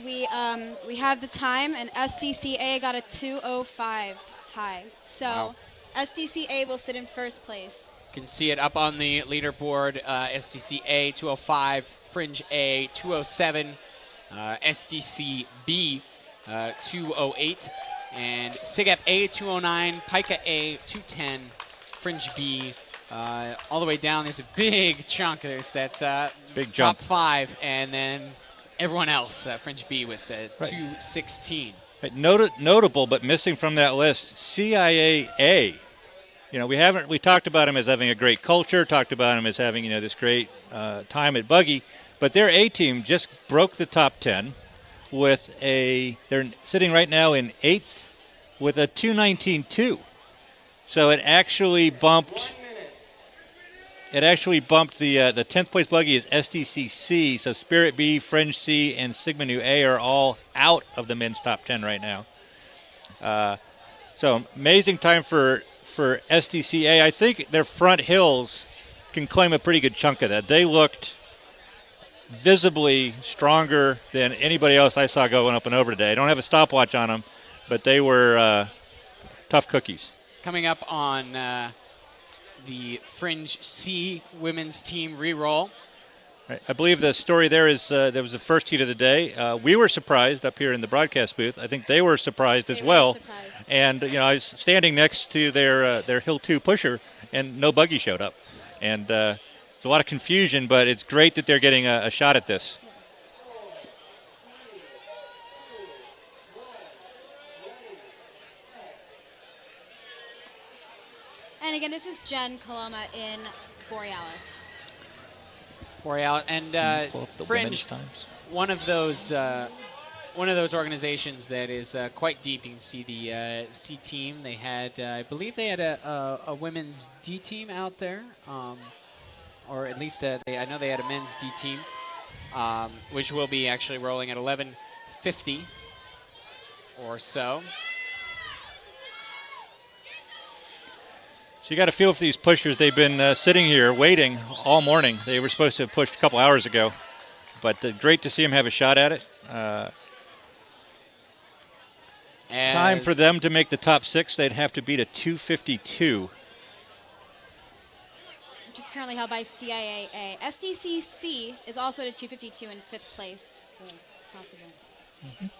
We have the time, and SDCA got a 2:05 high. So Wow. SDCA will sit in first place. You can see it up on the leaderboard. SDCA 205, Fringe A 207, SDCB 208, and SIGEP A 209, Pika A 210, Fringe B all the way down. There's a big chunk. There's that Big top jump. 5, and then everyone else, Fringe B with the Right. 216. Right, notable, but missing from that list, CIA. You know, we talked about him as having a great culture, talked about him as having, you know, this great time at Buggy, but their A team just broke the top 10 with they're sitting right now in 8th with a 219.2. So it actually bumped the 10th place Buggy is SDCC, so Spirit B, Fringe C, and Sigma Nu A are all out of the men's top 10 right now. So amazing time for SDCA. I think their front hills can claim a pretty good chunk of that. They looked visibly stronger than anybody else I saw going up and over today. I don't have a stopwatch on them, but they were tough cookies. Coming up on the Fringe C women's team Reroll. Right. I believe the story there is there was the first heat of the day. We were surprised up here in the broadcast booth. I think they were surprised as well. And you know, I was standing next to their Hill 2 pusher, and no Buggy showed up. And it's a lot of confusion, but it's great that they're getting a shot at this. And again, this is Jen Coloma in Borealis. Boreal and Pull up the women's Fringe, times. one of those organizations that is quite deep. You can see the C team. They had, I believe, they had a women's D team out there, or at least I know they had a men's D team, which will be actually rolling at 11:50 or so. So you got to feel for these pushers. They've been sitting here waiting all morning. They were supposed to have pushed a couple hours ago, but great to see them have a shot at it. Time for them to make the top 6. They'd have to beat a 252. Which is currently held by CIAA. SDCC is also at a 252 in 5th place. So it's possible.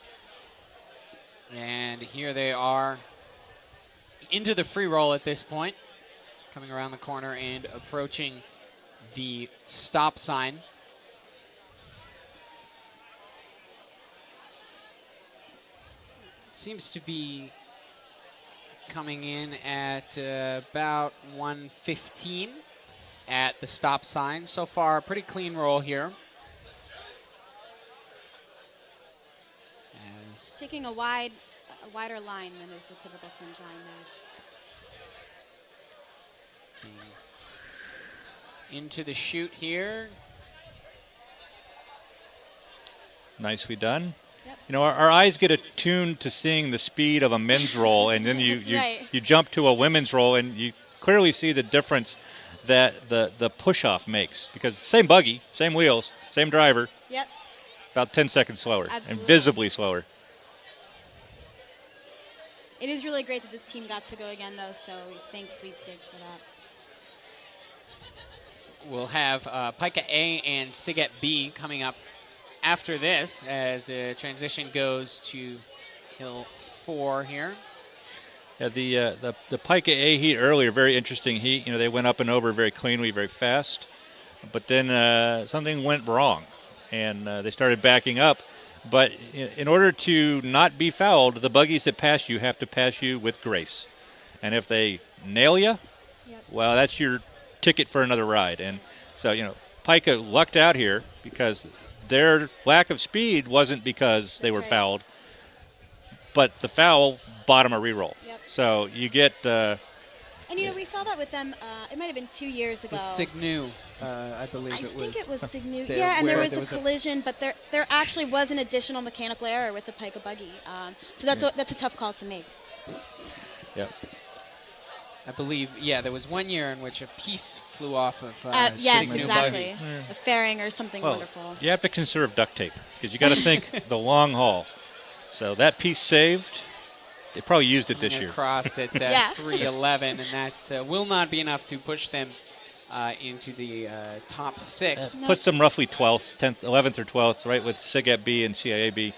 And here they are into the free roll at this point, coming around the corner and approaching the stop sign. Seems to be coming in at about 115 at the stop sign. So far, pretty clean roll here. As Taking a wider line than is the typical Fringe line there. into the chute here. Nicely done. Yep. You know, our eyes get attuned to seeing the speed of a men's roll, and then you right. jump to a women's roll, and you clearly see the difference that the push-off makes. Because same buggy, same wheels, same driver, Yep. about 10 seconds slower, Absolutely. and visibly slower. It is really great that this team got to go again, though, so thanks Sweepstakes for that. We'll have Pika A and Siget B coming up after this as the transition goes to Hill 4 here. Yeah, the Pika A heat earlier, very interesting heat. You know, they went up and over very cleanly, very fast. But then something went wrong, and they started backing up. But in order to not be fouled, the buggies that pass you have to pass you with grace. And if they nail you, well, that's your ticket for another ride. And so, you know, Pika lucked out here because their lack of speed wasn't because they were fouled, but the foul bought them a reroll. Yep. So you get... and, you know, we saw that with them, it might have been 2 years ago. With CMU, I believe I it was. think it was CMU. there- Yeah, and there where was there a was a- collision, but there actually was an additional mechanical error with the Pika buggy. So that's a tough call to make. Yep. I believe, yeah, there was 1 year in which a piece flew off of Yes, CMU exactly. Buggy. A fairing or something Well, wonderful. you have to conserve duct tape because you got to think the long haul. So that piece saved. They probably used it this year. Across at Yeah. 311, and that will not be enough to push them into the top 6. Puts them roughly 12th, 10th, 11th or 12th, right, with SIGEP B and CIAB.